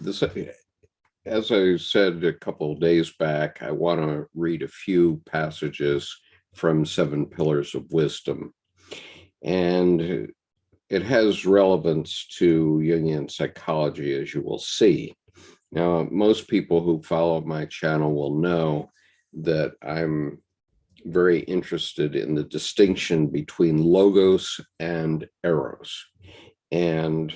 this, as I said a couple of days back, I want to read a few passages from Seven Pillars of Wisdom. And it has relevance to Jungian psychology, as you will see. Now, most people who follow my channel will know that I'm very interested in the distinction between logos and eros. And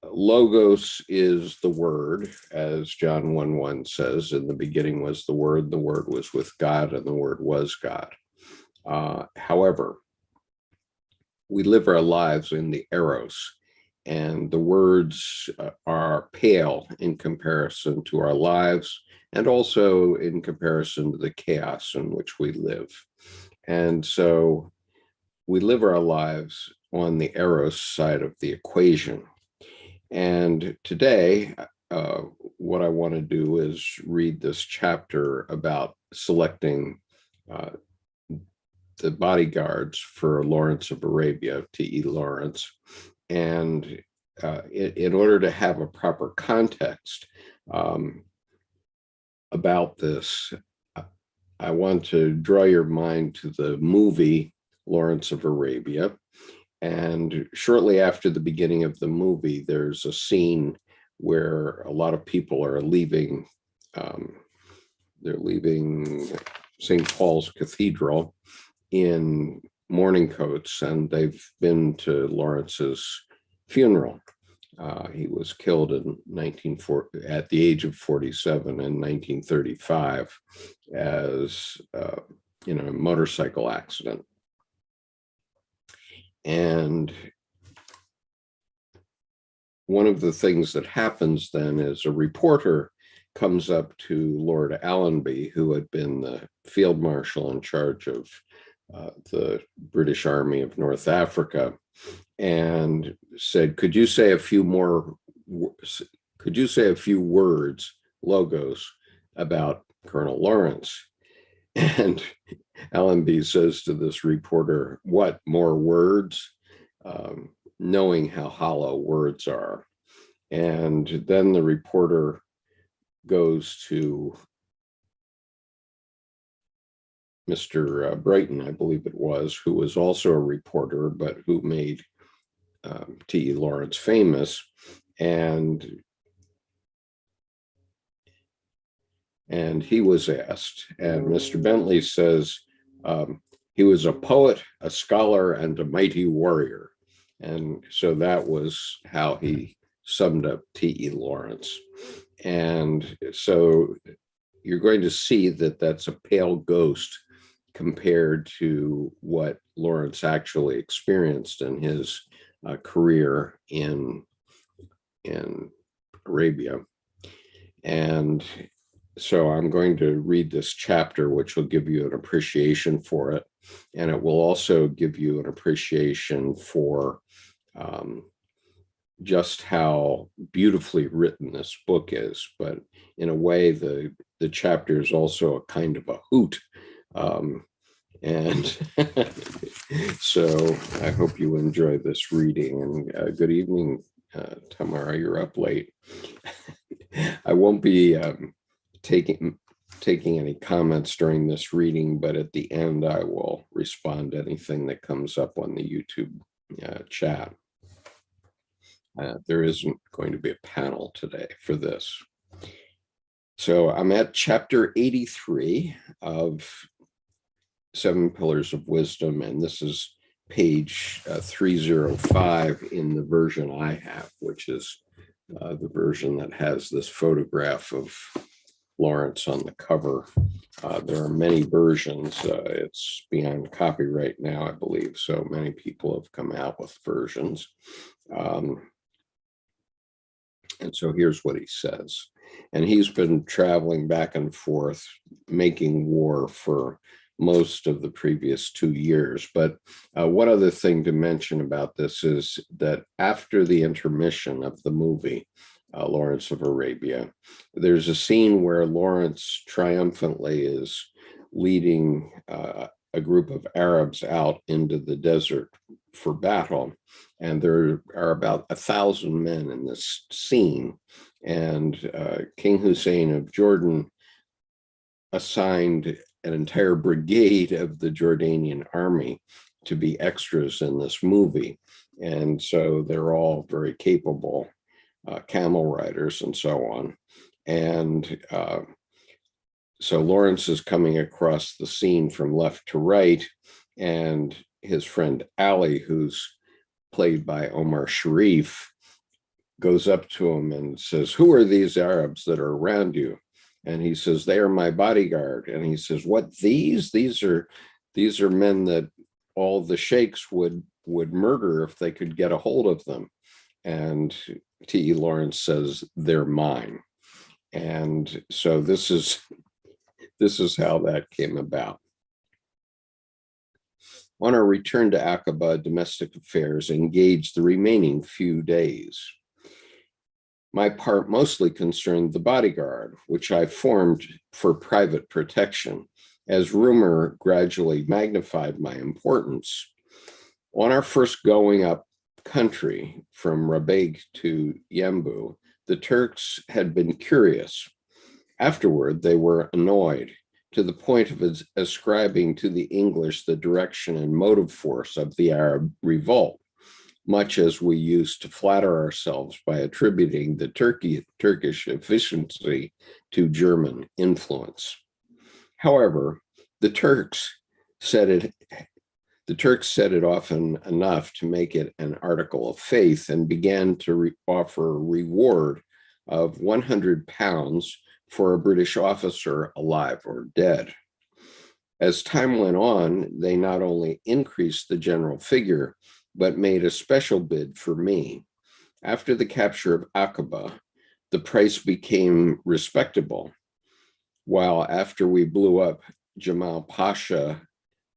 logos is the word, as John 1:1 says, in the beginning was the word was with God, and the word was God. However, we live our lives in the eros, and the words are pale in comparison to our lives, and also in comparison to the chaos in which we live. And so we live our lives on the eros side of the equation. And today, what I want to do is read this chapter about selecting the bodyguards for Lawrence of Arabia, T.E. Lawrence. And in order to have a proper context about this, I want to draw your mind to the movie Lawrence of Arabia. And shortly after the beginning of the movie, there's a scene where a lot of people are leaving. They're leaving St. Paul's Cathedral in mourning coats, and they've been to Lawrence's funeral. He was killed in at the age of 47 in 1935 as in a motorcycle accident. And one of the things that happens then is a reporter comes up to Lord Allenby, who had been the field marshal in charge of the British Army of North Africa, and said, could you say a few words, logos, about Colonel Lawrence? And Allenby says to this reporter, what, more words? Knowing how hollow words are. And then the reporter goes to Mr. Brighton, I believe it was, who was also a reporter, but who made T.E. Lawrence famous. And he was asked, and Mr. Bentley says, he was a poet, a scholar, and a mighty warrior. And so that was how he summed up T.E. Lawrence. And so you're going to see that that's a pale ghost compared to what Lawrence actually experienced in his career in Arabia. And so I'm going to read this chapter, which will give you an appreciation for it. And it will also give you an appreciation for just how beautifully written this book is. But in a way, the chapter is also a kind of a hoot. And so I hope you enjoy this reading. And good evening, Tamara, you're up late. I won't be taking any comments during this reading, but at the end I will respond to anything that comes up on the YouTube chat. There isn't going to be a panel today for this. So I'm at chapter 83 of Seven Pillars of Wisdom, and this is page 305 in the version I have, which is the version that has this photograph of Lawrence on the cover. There are many versions. It's beyond copyright now, I believe, so many people have come out with versions. And so here's what he says. And he's been traveling back and forth, making war for most of the previous 2 years. But one other thing to mention about this is that after the intermission of the movie, Lawrence of Arabia, there's a scene where Lawrence triumphantly is leading a group of Arabs out into the desert for battle. And there are about 1,000 men in this scene. And King Hussein of Jordan assigned an entire brigade of the Jordanian army to be extras in this movie. And so they're all very capable camel riders and so on. And so Lawrence is coming across the scene from left to right, and his friend Ali, who's played by Omar Sharif, goes up to him and says, "Who are these Arabs that are around you?" And he says, "They are my bodyguard." And he says, "What, these? These are men that all the sheikhs would murder if they could get a hold of them." And T.E. Lawrence says, "They're mine." And so this is how that came about. On our return to Aqaba, domestic affairs engaged the remaining few days. My part mostly concerned the bodyguard, which I formed for private protection, as rumor gradually magnified my importance. On our first going up country from Rabaig to Yembu, the Turks had been curious. Afterward, they were annoyed, to the point of ascribing to the English the direction and motive force of the Arab revolt, much as we used to flatter ourselves by attributing the Turkish efficiency to German influence. However, the Turks said it often enough to make it an article of faith, and began to offer a reward of £100 for a British officer, alive or dead. As time went on, they not only increased the general figure, but made a special bid for me. After the capture of Aqaba, the price became respectable, while after we blew up Jamal Pasha,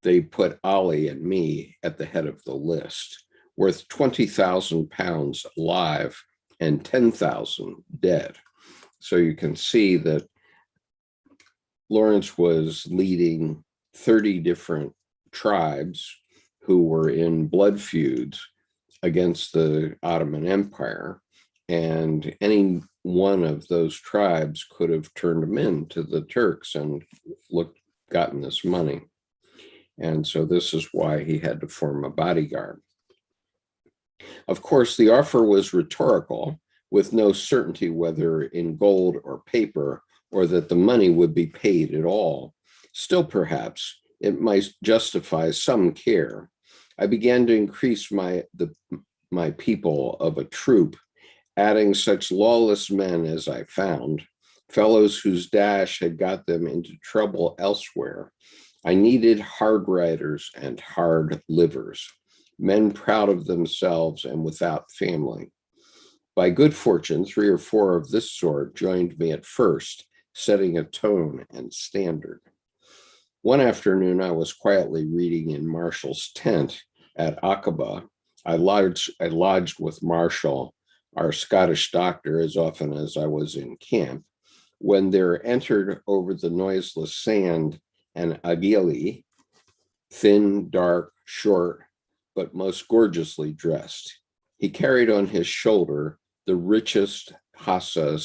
they put Ali and me at the head of the list, worth £20,000 alive and 10,000 dead. So you can see that Lawrence was leading 30 different tribes who were in blood feuds against the Ottoman Empire. And any one of those tribes could have turned them in to the Turks and gotten this money. And so this is why he had to form a bodyguard. Of course, the offer was rhetorical, with no certainty whether in gold or paper, or that the money would be paid at all. Still, perhaps, it might justify some care. I began to increase my people of a troop, adding such lawless men as I found, fellows whose dash had got them into trouble elsewhere. I needed hard riders and hard livers, men proud of themselves and without family. By good fortune, 3 or 4 of this sort joined me at first, setting a tone and standard. One afternoon, I was quietly reading in Marshall's tent at Aqaba. I lodged with Marshall, our Scottish doctor, as often as I was in camp, when there entered over the noiseless sand an Agili, thin, dark, short, but most gorgeously dressed. He carried on his shoulder the richest Hassa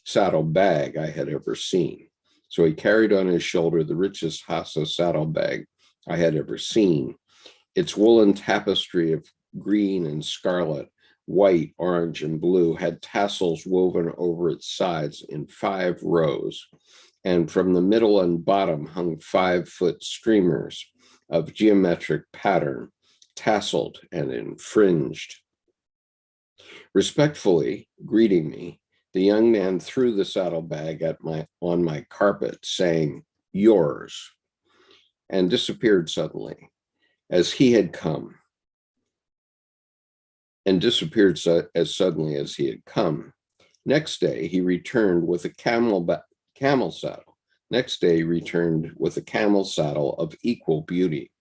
saddle bag I had ever seen. So he carried on his shoulder the richest Hassa saddlebag I had ever seen. Its woolen tapestry of green and scarlet, white, orange, and blue had tassels woven over its sides in 5 rows, and from the middle and bottom hung 5-foot streamers of geometric pattern, tasseled and infringed. Respectfully greeting me, the young man threw the saddlebag on my carpet, saying, "Yours," and disappeared suddenly as he had come. As suddenly as he had come. Next day, he returned with a camel saddle. Next day, he returned with a camel saddle of equal beauty,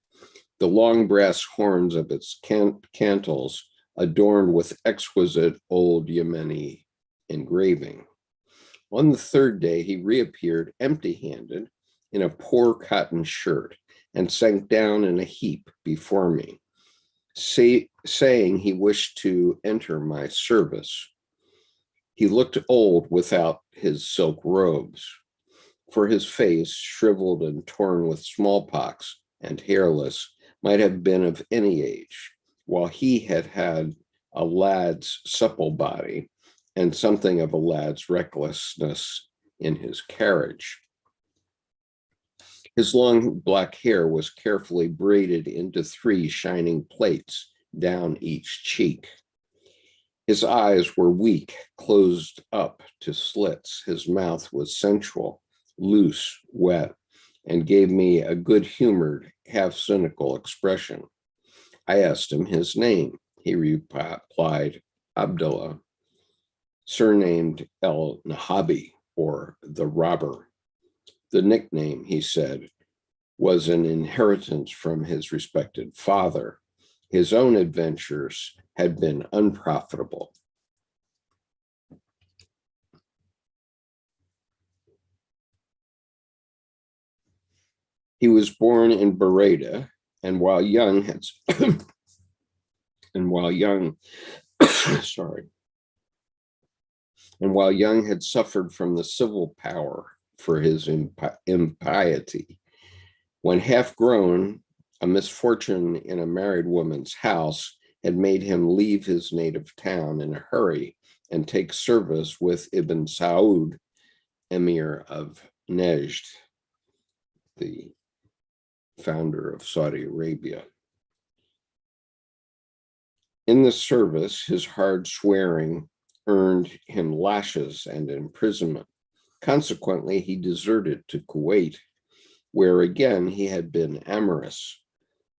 the long brass horns of its cantles adorned with exquisite old Yemeni engraving. On the 3rd day, he reappeared empty-handed in a poor cotton shirt and sank down in a heap before me, saying he wished to enter my service. He looked old without his silk robes, for his face, shriveled and torn with smallpox and hairless, might have been of any age, while he had had a lad's supple body and something of a lad's recklessness in his carriage. His long black hair was carefully braided into 3 shining plaits down each cheek. His eyes were weak, closed up to slits. His mouth was sensual, loose, wet, and gave me a good-humored, half-cynical expression. I asked him his name. He replied, Abdullah, surnamed El Nahabi, or the Robber. The nickname, he said, was an inheritance from his respected father. His own adventures had been unprofitable. He was born in Bereda, and while Jung had suffered from the civil power for his impiety, when half grown, a misfortune in a married woman's house had made him leave his native town in a hurry and take service with Ibn Saud, Emir of Nejd, the founder of Saudi Arabia. In the service, his hard swearing earned him lashes and imprisonment. Consequently, he deserted to Kuwait, where again he had been amorous.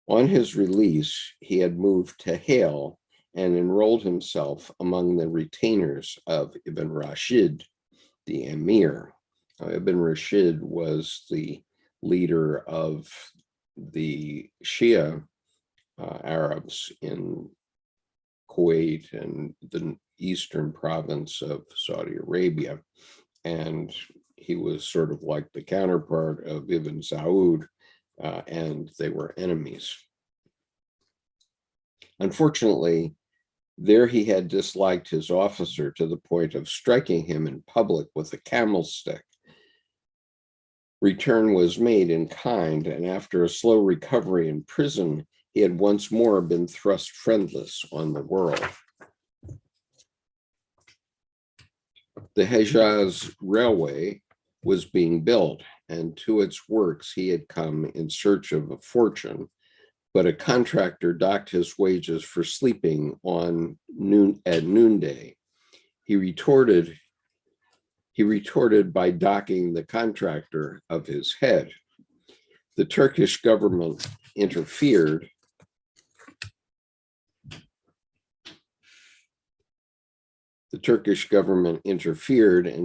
On his release, he had moved to Hale and enrolled himself among the retainers of Ibn Rashid, the emir. Ibn Rashid was the leader of the Shia Arabs in Kuwait and the eastern province of Saudi Arabia. And he was sort of like the counterpart of Ibn Saud, and they were enemies. Unfortunately, there he had disliked his officer to the point of striking him in public with a camel stick. Return was made in kind, and after a slow recovery in prison, he had once more been thrust friendless on the world. The Hejaz Railway was being built, and to its works he had come in search of a fortune, but a contractor docked his wages for sleeping at noonday. He retorted by docking the contractor of his head. The Turkish government interfered. And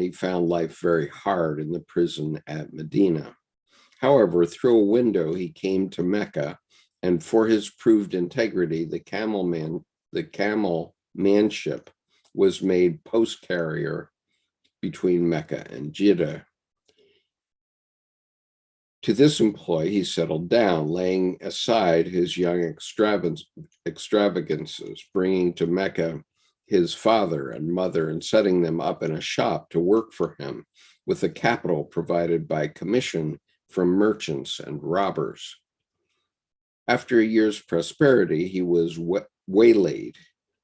he found life very hard in the prison at Medina. However, through a window, he came to Mecca, and for his proved integrity, the camel manship was made post carrier between Mecca and Jeddah. To this employ, he settled down, laying aside his young extravagances, bringing to Mecca his father and mother and setting them up in a shop to work for him with a capital provided by commission from merchants and robbers. After a year's prosperity, he was waylaid,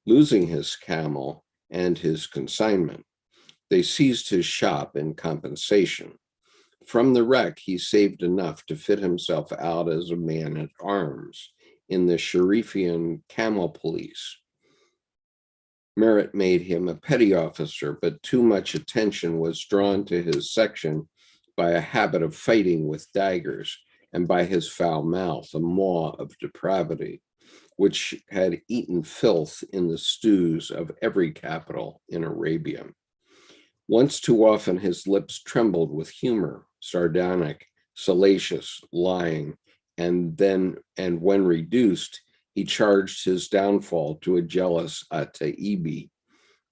losing his camel and his consignment. They seized his shop in compensation. From the wreck, he saved enough to fit himself out as a man at arms in the Sharifian camel police. Merit made him a petty officer, but too much attention was drawn to his section by a habit of fighting with daggers and by his foul mouth, a maw of depravity, which had eaten filth in the stews of every capital in Arabia. Once too often his lips trembled with humor, sardonic, salacious, lying, and when reduced, he charged his downfall to a jealous Ataibi,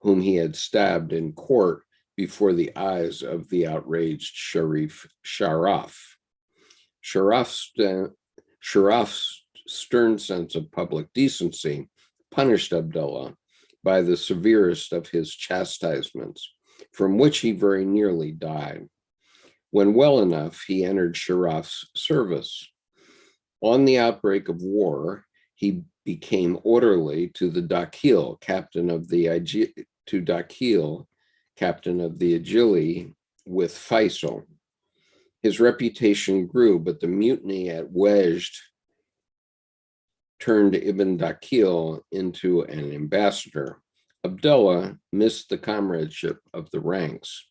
whom he had stabbed in court before the eyes of the outraged Sharaf. Sharaf's stern sense of public decency punished Abdullah by the severest of his chastisements, from which he very nearly died. When well enough, he entered Sharaf's service. On the outbreak of war, he became orderly to the Dakhil, captain of the Ajili with Faisal. His reputation grew, but the mutiny at Wejd turned Ibn Dakhil into an ambassador. Abdullah missed the comradeship of the ranks,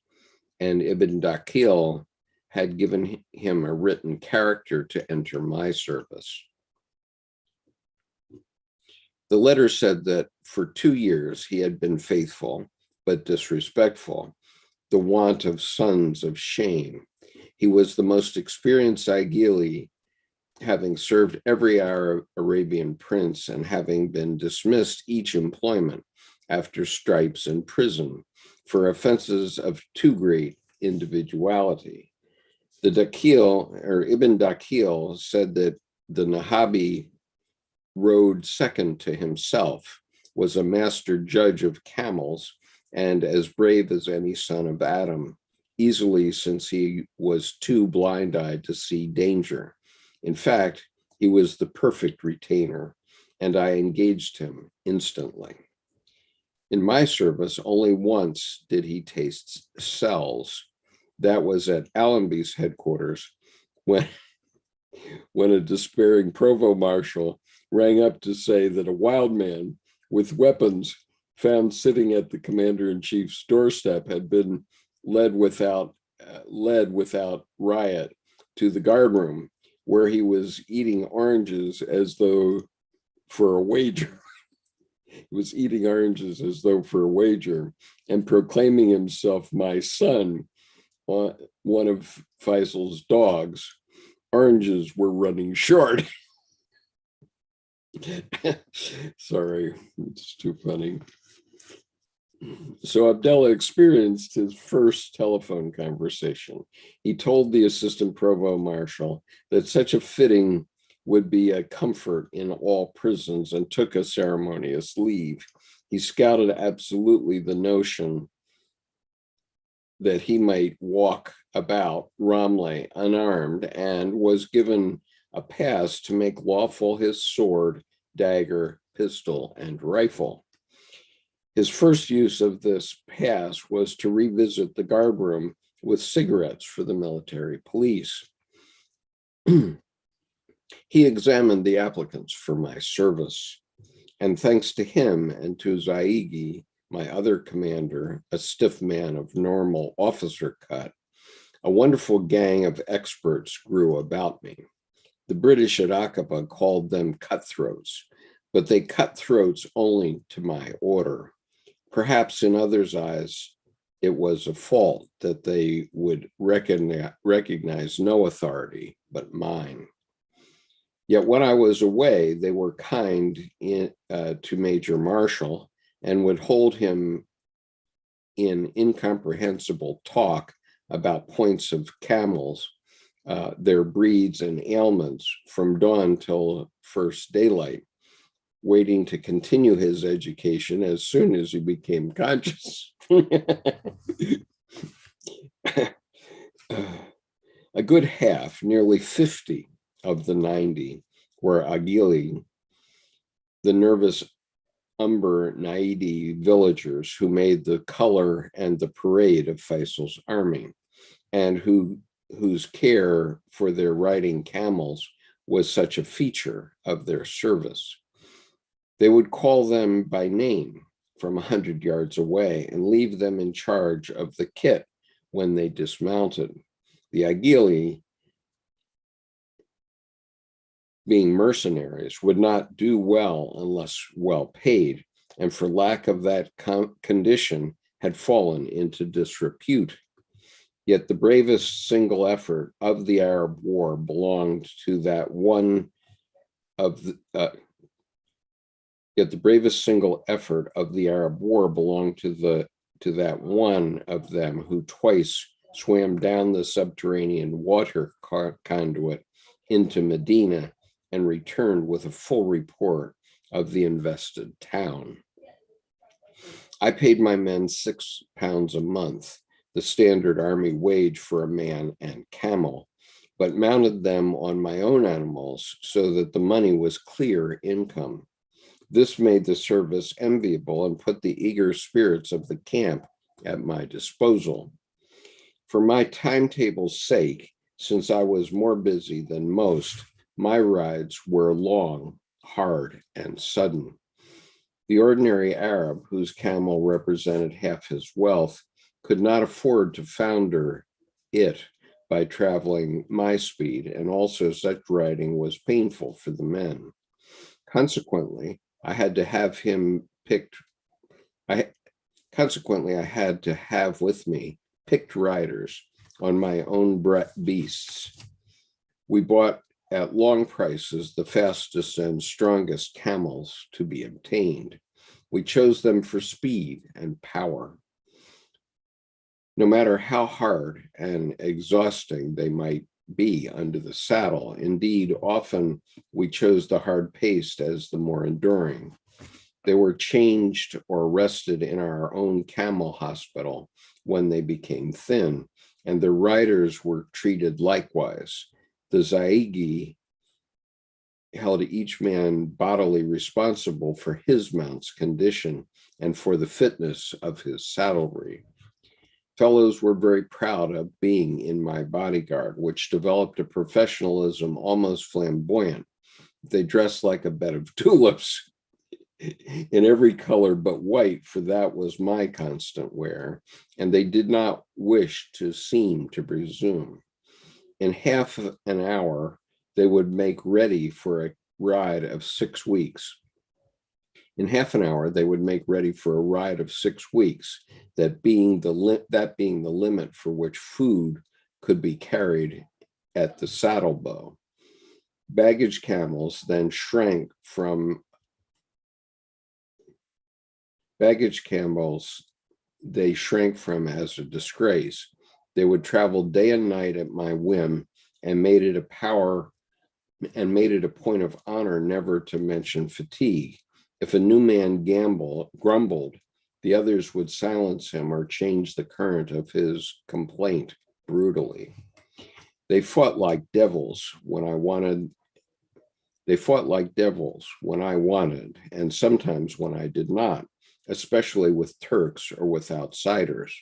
and Ibn Dakhil had given him a written character to enter my service. The letter said that for 2 years he had been faithful but disrespectful, the want of sons of shame. He was the most experienced Agili, having served every Arabian prince and having been dismissed each employment after stripes in prison for offenses of too great individuality. The Dakhil, or Ibn Dakhil, said that the Nahabi rode second to himself, was a master judge of camels, and as brave as any son of Adam, easily since he was too blind-eyed to see danger. In fact, he was the perfect retainer, and I engaged him instantly. In my service, only once did he taste cells. That was at Allenby's headquarters when a despairing provost marshal rang up to say that a wild man with weapons found sitting at the commander-in-chief's doorstep had been led without riot to the guardroom, where he was eating oranges as though for a wager. He was eating oranges as though for a wager and proclaiming himself my son, one of Faisal's dogs. Oranges were running short. Sorry, it's too funny. So Abdullah experienced his first telephone conversation. He told the assistant provost marshal that such a fitting would be a comfort in all prisons and took a ceremonious leave. He scouted absolutely the notion that he might walk about Ramleh unarmed and was given a pass to make lawful his sword, dagger, pistol, and rifle. His first use of this pass was to revisit the guardroom with cigarettes for the military police. He examined the applicants for my service, and thanks to him and to Zaigi, my other commander, a stiff man of normal officer cut, a wonderful gang of experts grew about me. The British at Aqaba called them cutthroats, but they cut throats only to my order. Perhaps in others' eyes, it was a fault that they would recognize no authority but mine. Yet when I was away, they were kind to Major Marshall and would hold him in incomprehensible talk about points of camels, their breeds and ailments from dawn till first daylight, waiting to continue his education as soon as he became conscious. A good half, nearly 50 of the 90 were Agili, the nervous Umber Naidi villagers who made the color and the parade of Faisal's army, and whose care for their riding camels was such a feature of their service. They would call them by name from 100 yards away and leave them in charge of the kit when they dismounted. The Agili, being mercenaries, would not do well unless well paid, and for lack of that condition had fallen into disrepute. Yet the bravest single effort of the Arab War belonged to that one of the that one of them who twice swam down the subterranean water conduit into Medina and returned with a full report of the invested town. I paid my men £6 a month, the standard army wage for a man and camel, but mounted them on my own animals so that the money was clear income. This made the service enviable and put the eager spirits of the camp at my disposal. For my timetable's sake, since I was more busy than most, my rides were long, hard, and sudden. The ordinary Arab, whose camel represented half his wealth, could not afford to founder it by traveling my speed, and also such riding was painful for the men. Consequently, I had to have him picked. I had to have with me picked riders on my own beasts. We bought at long prices the fastest and strongest camels to be obtained. We chose them for speed and power. No matter how hard and exhausting they might be under the saddle, indeed, often we chose the hard-paced as the more enduring. They were changed or rested in our own camel hospital when they became thin, and their riders were treated likewise. The Zaigi held each man bodily responsible for his mount's condition and for the fitness of his saddlery. Fellows were very proud of being in my bodyguard, which developed a professionalism almost flamboyant. They dressed like a bed of tulips in every color but white, for that was my constant wear, and they did not wish to seem to presume. In half an hour, they would make ready for a ride of 6 weeks. In half an hour, they would make ready for a ride of 6 weeks, that being the limit for which food could be carried at the saddle bow. Baggage camels then shrank from they shrank from as a disgrace. They would travel day and night at my whim, and made it a point of honor never to mention fatigue. If a new man grumbled, the others would silence him or change the current of his complaint brutally. They fought like devils when I wanted, and sometimes when I did not, especially with Turks or with outsiders.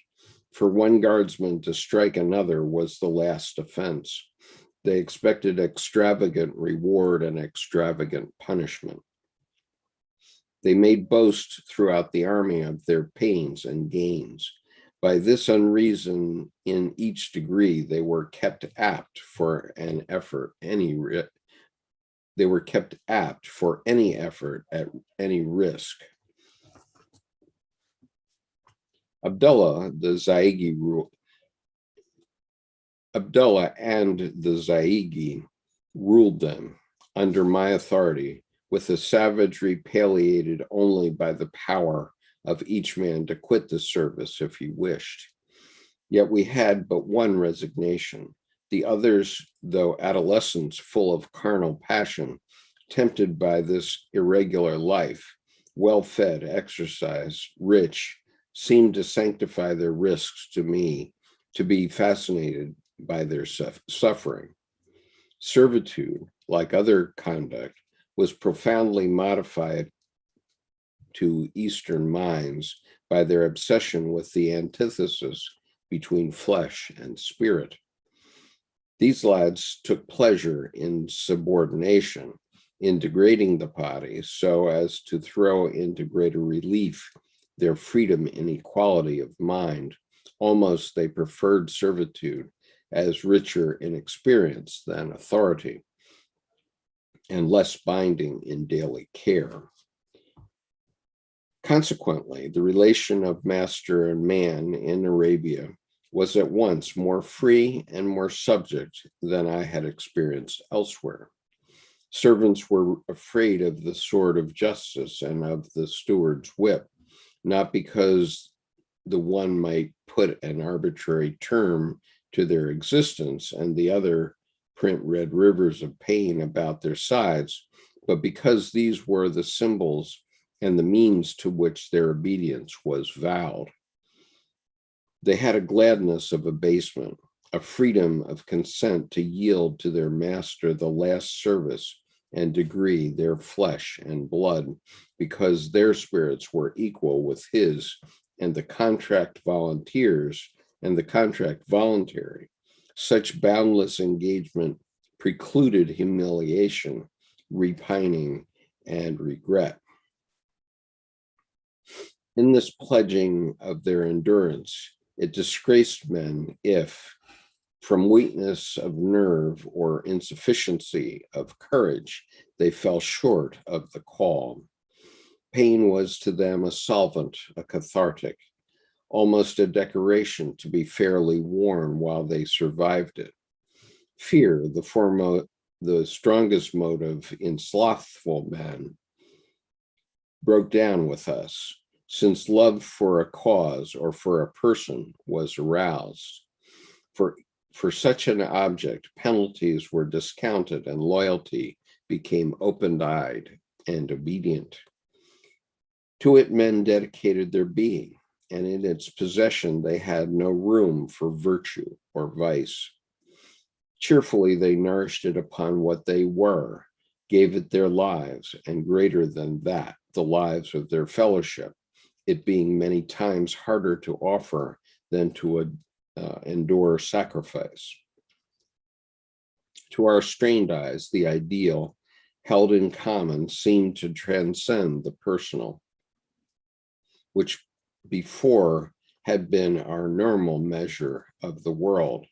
For one guardsman to strike another was the last offense. They expected extravagant reward and extravagant punishment. They made boast throughout the army of their pains and gains. By this unreason, in each degree, they were kept apt for any effort at any risk. Abdullah and the Zaigi ruled them under my authority, with a savagery palliated only by the power of each man to quit the service if he wished. Yet we had but one resignation. The others, though adolescents full of carnal passion, tempted by this irregular life, well-fed, exercised, rich, seemed to sanctify their risks to me, to be fascinated by their suffering. Servitude, like other conduct, was profoundly modified to Eastern minds by their obsession with the antithesis between flesh and spirit. These lads took pleasure in subordination, in degrading the body so as to throw into greater relief their freedom and equality of mind. Almost they preferred servitude as richer in experience than authority, and less binding in daily care. Consequently, the relation of master and man in Arabia was at once more free and more subject than I had experienced elsewhere. Servants were afraid of the sword of justice and of the steward's whip, not because the one might put an arbitrary term to their existence and the other print red rivers of pain about their sides, but because these were the symbols and the means to which their obedience was vowed. They had a gladness of abasement, a freedom of consent to yield to their master the last service and degree, their flesh and blood, because their spirits were equal with his, and the contract volunteers and the contract voluntary. Such boundless engagement precluded humiliation, repining, and regret. In this pledging of their endurance, it disgraced men if, from weakness of nerve or insufficiency of courage, they fell short of the call. Pain was to them a solvent, a cathartic, almost a decoration to be fairly worn while they survived it. Fear, the strongest motive in slothful men, broke down with us, since love for a cause or for a person was aroused. For such an object, penalties were discounted and loyalty became open-eyed and obedient. To it, men dedicated their being, and in its possession, they had no room for virtue or vice. Cheerfully, they nourished it upon what they were, gave it their lives, and greater than that, the lives of their fellowship, it being many times harder to offer than to endure sacrifice. To our strained eyes, the ideal held in common seemed to transcend the personal, which before had been our normal measure of the world.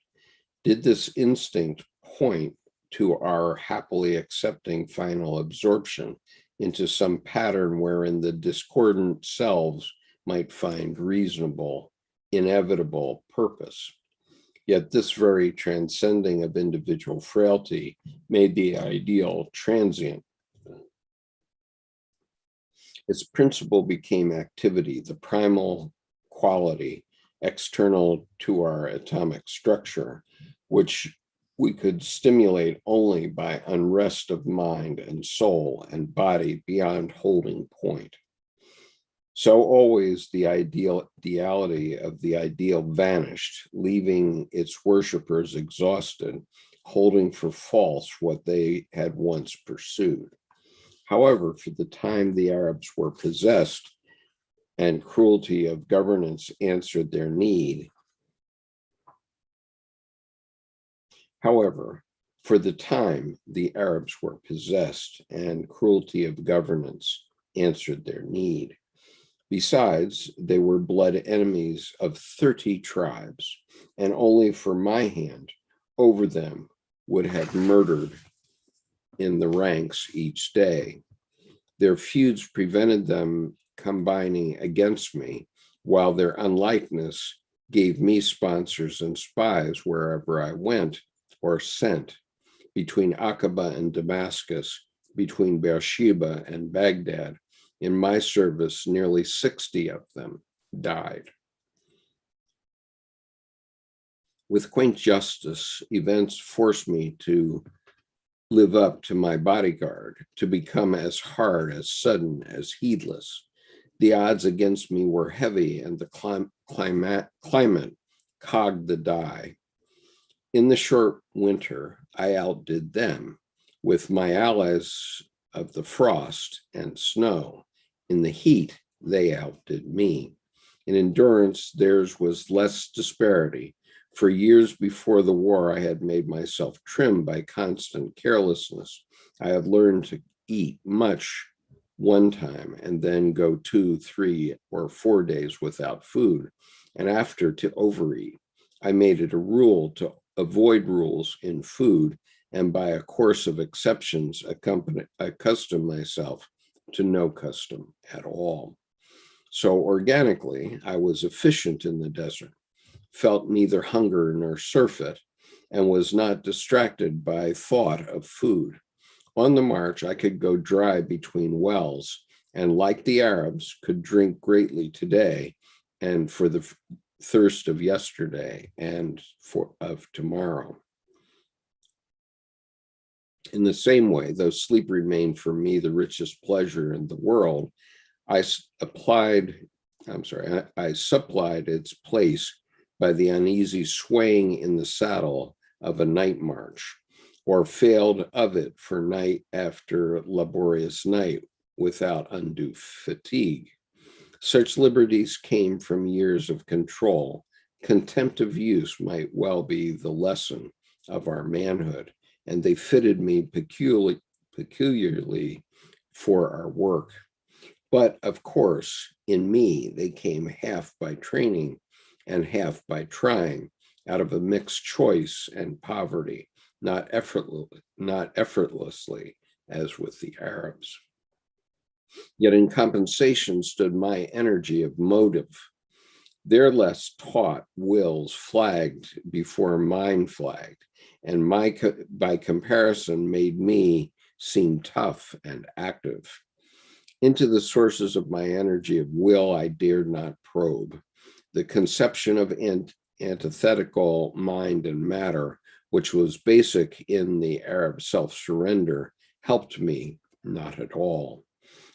Did this instinct point to our happily accepting final absorption into some pattern wherein the discordant selves might find reasonable, inevitable purpose? Yet this very transcending of individual frailty made the ideal transient. Its principle became activity, the primal quality external to our atomic structure, which we could stimulate only by unrest of mind and soul and body beyond holding point. So always the ideality of the ideal vanished, leaving its worshipers exhausted, holding for false what they had once pursued. However, for the time the Arabs were possessed and cruelty of governance answered their need. However, for the time the Arabs were possessed and cruelty of governance answered their need. Besides, they were blood enemies of 30 tribes, and only for my hand over them would have murdered in the ranks each day. Their feuds prevented them combining against me, while their unlikeness gave me sponsors and spies wherever I went or sent. Between Aqaba and Damascus, between Beersheba and Baghdad, in my service, nearly 60 of them died. With quaint justice, events forced me to live up to my bodyguard, to become as hard, as sudden, as heedless. The odds against me were heavy, and the climate cogged the die. In the short winter, I outdid them. With my allies of the frost and snow, in the heat, they outdid me. In endurance, theirs was less disparity. For years before the war, I had made myself trim by constant carelessness. I had learned to eat much one time and then go 2, 3, or 4 days without food, and after to overeat. I made it a rule to avoid rules in food, and by a course of exceptions, accustom myself to no custom at all. So organically, I was efficient in the desert, felt neither hunger nor surfeit, and was not distracted by thought of food. On the march, I could go dry between wells, and like the Arabs, could drink greatly today, and for the thirst of yesterday and of tomorrow. In the same way, though sleep remained for me the richest pleasure in the world, I I supplied its place by the uneasy swaying in the saddle of a night march, or failed of it for night after laborious night without undue fatigue. Such liberties came from years of control. Contempt of use might well be the lesson of our manhood, and they fitted me peculiarly for our work. But of course, in me, they came half by training and half by trying, out of a mixed choice and poverty, not effortlessly as with the Arabs. Yet in compensation stood my energy of motive. Their less taught wills flagged before mine flagged, and by comparison made me seem tough and active. Into the sources of my energy of will I dared not probe. The conception of antithetical mind and matter, which was basic in the Arab self-surrender, helped me not at all.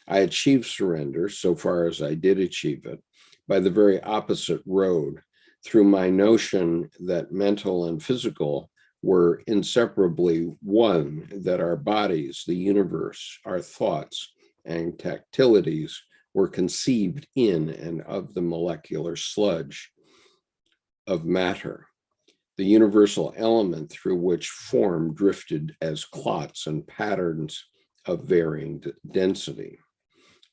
I achieved surrender, so far as I did achieve it, by the very opposite road, through my notion that mental and physical were inseparably one, that our bodies, the universe, our thoughts, and tactilities were conceived in and of the molecular sludge of matter, the universal element through which form drifted as clots and patterns of varying density.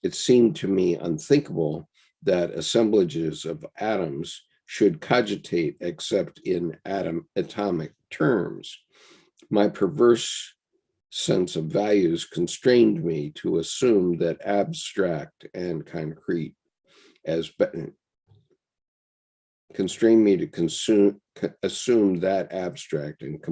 It seemed to me unthinkable that assemblages of atoms should cogitate except in atomic terms. My perverse sense of values constrained me to assume that abstract and concrete as constrained me to assume that abstract and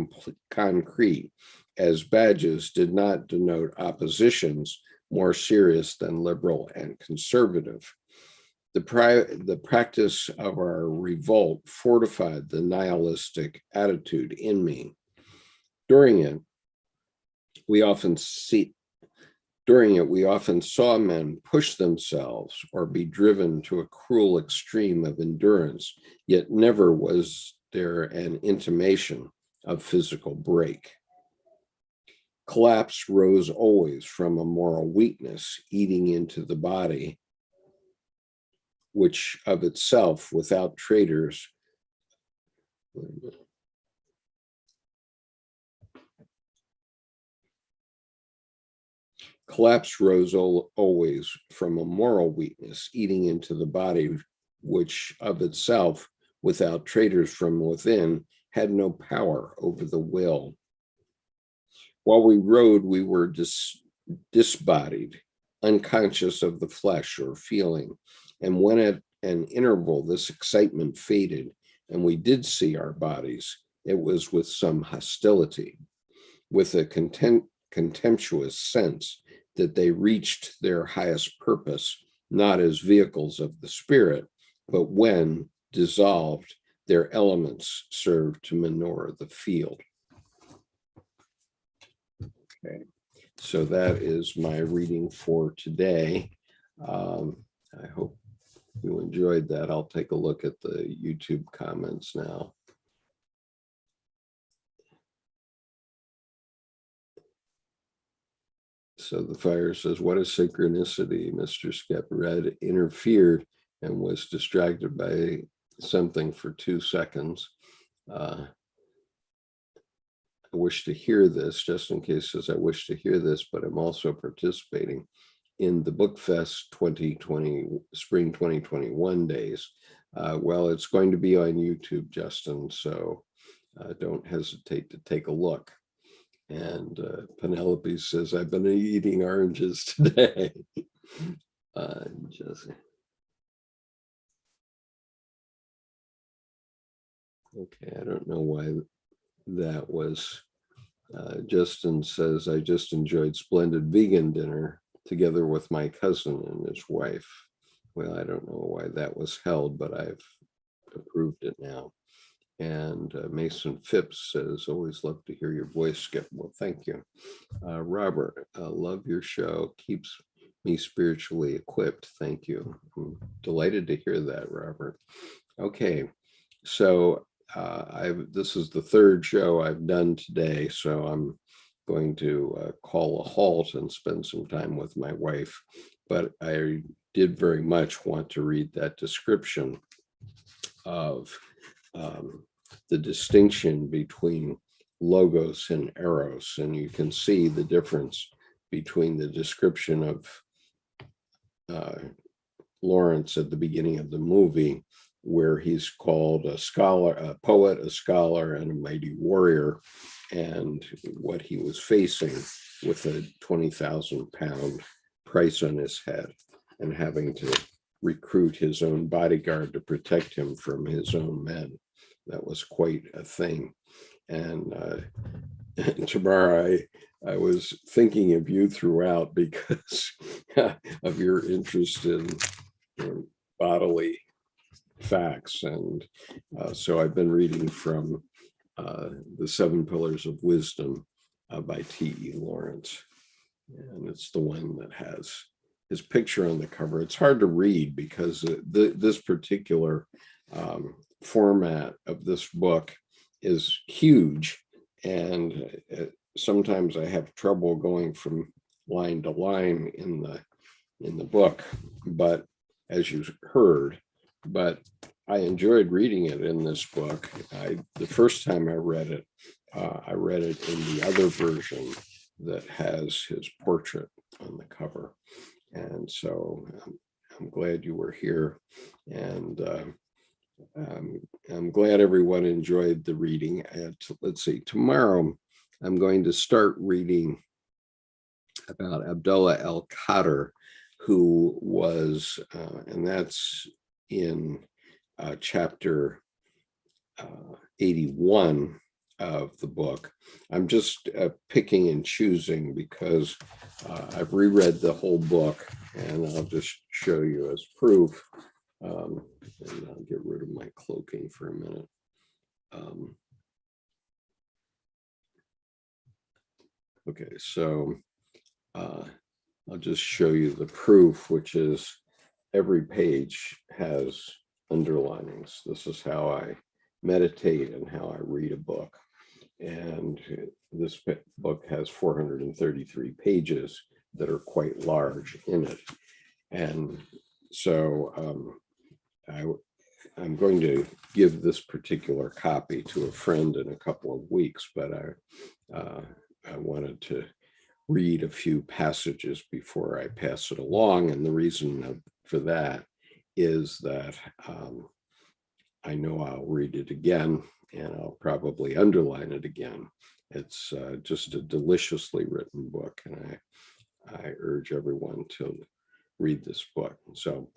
concrete as badges did not denote oppositions more serious than liberal and conservative. The practice of our revolt fortified the nihilistic attitude in me. During it, we often saw men push themselves or be driven to a cruel extreme of endurance, yet never was there an intimation of physical break. Collapse rose always from a moral weakness eating into the body, which of itself, without traitors, collapse rose always from a moral weakness eating into the body, which of itself, without traitors from within, had no power over the will. While we rode, we were disbodied, unconscious of the flesh or feeling. And when at an interval this excitement faded and we did see our bodies, it was with some hostility, with a contemptuous sense that they reached their highest purpose, not as vehicles of the spirit, but when dissolved, their elements served to manure the field. Okay, so that is my reading for today. I hope you enjoyed that. I'll take a look at the YouTube comments now. So the fire says, what is synchronicity? Mr. Skip read, interfered and was distracted by something for 2 seconds. I wish to hear this, just in case says I wish to hear this, but I'm also participating in the Book Fest 2020, Spring 2021 days. Well, it's going to be on YouTube, Justin, so don't hesitate to take a look. And Penelope says, I've been eating oranges today. Jesse. Okay, I don't know why that was. Justin says, I just enjoyed splendid vegan dinner together with my cousin and his wife. Well, I don't know why that was held, but I've approved it now. And Mason Phipps says, always love to hear your voice, Skip. Well, thank you. Robert, love your show. Keeps me spiritually equipped. Thank you. I'm delighted to hear that, Robert. Okay, so this is the third show I've done today, so I'm going to call a halt and spend some time with my wife. But I did very much want to read that description of the distinction between logos and eros, and you can see the difference between the description of Lawrence at the beginning of the movie, where he's called a scholar, a poet, a scholar, and a mighty warrior, and what he was facing with a 20,000 pound price on his head and having to recruit his own bodyguard to protect him from his own men. That was quite a thing. And Tamara, I was thinking of you throughout because of your interest in bodily facts. And so I've been reading from The Seven Pillars of Wisdom by T.E. Lawrence. And it's the one that has his picture on the cover. It's hard to read because this particular format of this book is huge. And sometimes I have trouble going from line to line in the book, but as you heard, but I enjoyed reading it in this book. The first time I read it in the other version that has his portrait on the cover. And so I'm glad you were here. And I'm glad everyone enjoyed the reading. Let's see, tomorrow I'm going to start reading about Abdullah al-Qadr, who was, and that's in chapter 81 of the book. I'm just picking and choosing because I've reread the whole book, and I'll just show you as proof. And I'll get rid of my cloaking for a minute. Okay, so I'll just show you the proof, which is every page has underlinings. This is how I meditate and how I read a book. And this book has 433 pages that are quite large in it. And so I'm going to give this particular copy to a friend in a couple of weeks, but I wanted to read a few passages before I pass it along. And the reason for that is that I know I'll read it again, and I'll probably underline it again. It's just a deliciously written book, and I urge everyone to read this book. So